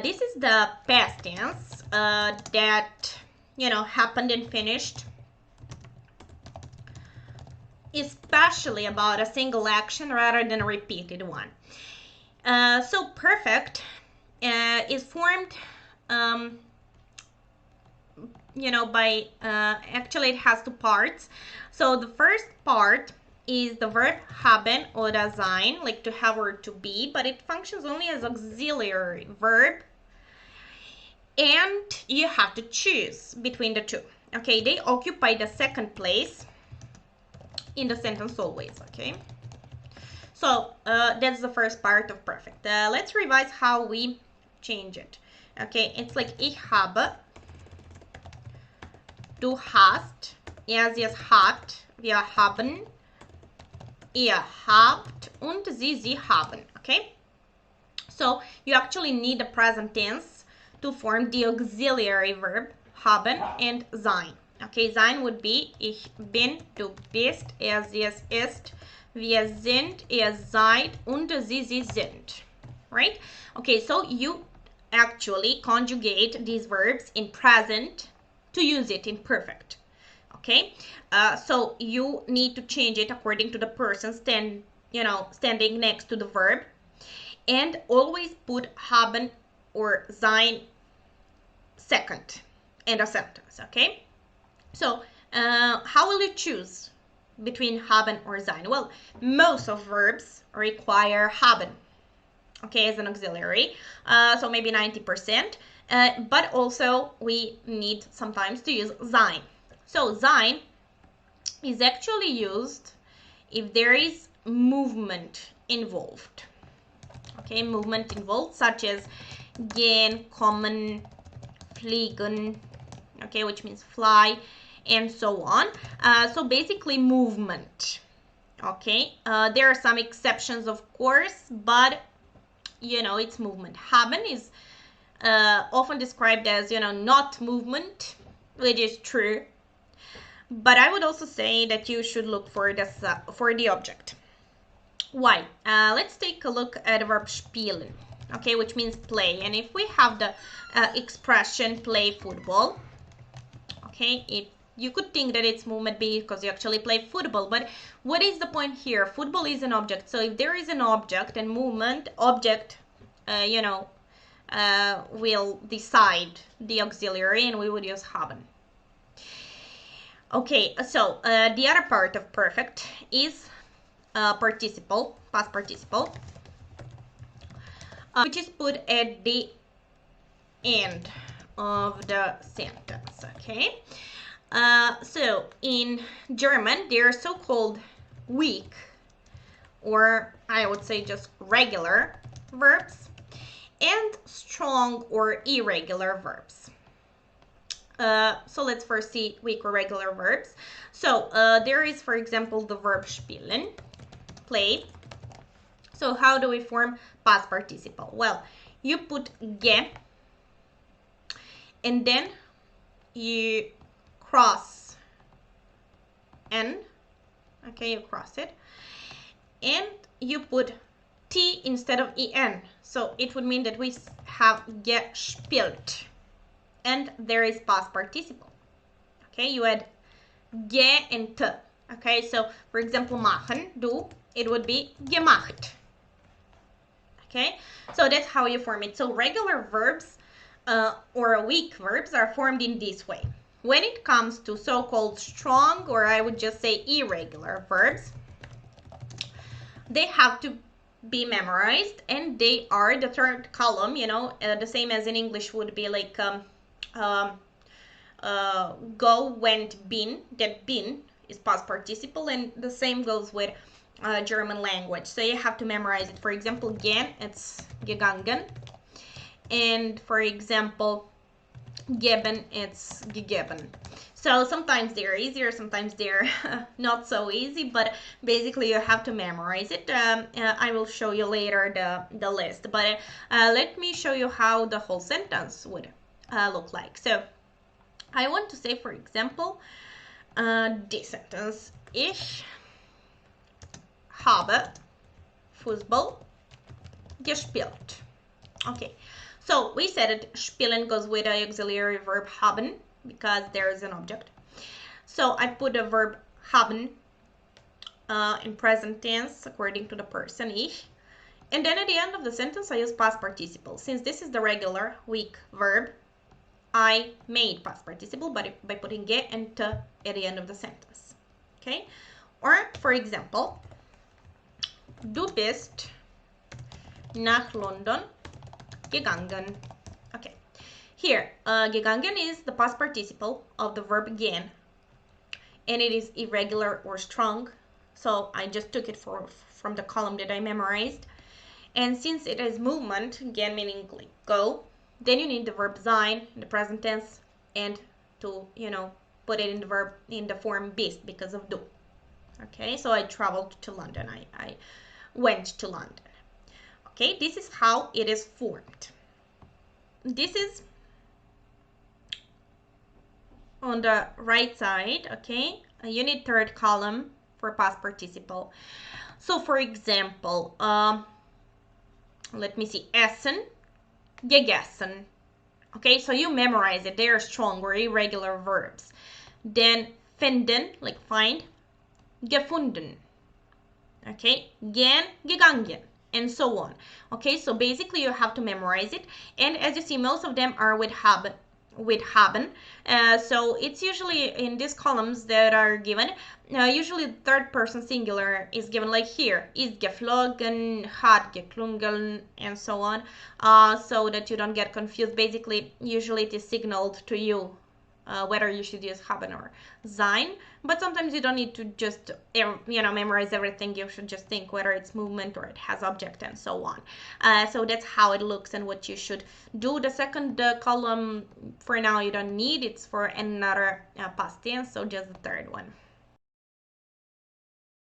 this is the past tense that, happened and finished, especially about a single action rather than a repeated one. So perfect is formed, by, actually it has two parts. So the first part is the verb haben oder sein, like to have or to be, but it functions only as auxiliary verb, and you have to choose between the two. Okay, they occupy the second place in the sentence always. Okay, so that's the first part of perfect. Let's revise how we change it. Okay, it's like ich habe, du hast, er, sie, es hat, wir haben, ihr habt, und sie haben. Okay, so you actually need the present tense to form the auxiliary verb haben and sein. Okay, sein would be ich bin, du bist, er, sie, es ist, wir sind, ihr seid, und sie sind. Right? Okay, so you actually conjugate these verbs in present to use it in perfect. Okay, so you need to change it according to the person standing next to the verb, and always put haben or sein second in a sentence. Okay, so how will you choose between haben or sein? Well, most of verbs require haben, okay, as an auxiliary, so maybe 90%, but also we need sometimes to use sein. So sein is actually used if there is movement involved. Okay, movement involved, such as gehen, kommen, fliegen, okay, which means fly, and so on. So basically movement. Okay, there are some exceptions, of course, but it's movement. Haben is often described as not movement, which is true, but I would also say that you should look for this for the object. Why? Let's take a look at the verb spielen, okay, which means play. And if we have the expression play football, okay, you could think that it's movement because you actually play football, but what is the point here? Football is an object, so if there is an object and movement, object will decide the auxiliary, and we would use haben. Okay, so the other part of perfect is participle, past participle, which is put at the end of the sentence. Okay, so in German they are so-called weak, or I would say just regular verbs, and strong or irregular verbs. So let's first see weak or regular verbs. So there is, for example, the verb spielen, play. So how do we form past participle? Well, you put ge, and then you cross n, okay, you cross it, and you put t instead of en. So it would mean that we have gespielt, and there is past participle. Okay, you add ge and t. Okay, so for example, machen, do, it would be gemacht. Okay, so that's how you form it. So regular verbs or weak verbs are formed in this way. When it comes to so-called strong, or I would just say irregular verbs, they have to be memorized, and they are the third column, the same as in English would be like go, went, been. That been is past participle, and the same goes with German language. So you have to memorize it. For example, gehen, it's gegangen, and for example, geben, it's gegeben. So sometimes they're easier, sometimes they're not so easy, but basically you have to memorize it. I will show you later the list, but let me show you how the whole sentence would look like. So I want to say, for example, this sentence: Ich habe Fußball gespielt. Okay, So we said it, spielen goes with the auxiliary verb haben because there is an object. So I put the verb haben in present tense according to the person ich. And then at the end of the sentence, I use past participle. Since this is the regular weak verb, I made past participle by putting ge and te at the end of the sentence. Okay? Or, for example, du bist nach London gegangen. Okay. Here, gegangen is the past participle of the verb gehen. And it is irregular or strong. So I just took it from the column that I memorized. And since it is movement, again meaning like go, then you need the verb sein in the present tense and to, put it in the verb in the form bist because of do. Okay, so I traveled to London. I went to London. Okay, this is how it is formed. This is on the right side, okay? You need third column for past participle. So for example, let me see, essen, gegessen. Okay, so you memorize it. They are strong or irregular verbs. Then finden, like find, gefunden. Okay, gehen, gegangen, and so on. Okay, so basically you have to memorize it. And as you see, most of them are with haben. So it's usually in these columns that are given. Usually third person singular is given like here. Ist geflogen, hat geklungen, and so on. So that you don't get confused. Basically, usually it is signaled to you whether you should use haben or sein. But sometimes you don't need to just memorize everything. You should just think whether it's movement or it has object and so on. So that's how it looks and what you should do. The second column for now you don't need. It's for another past tense, so just the third one.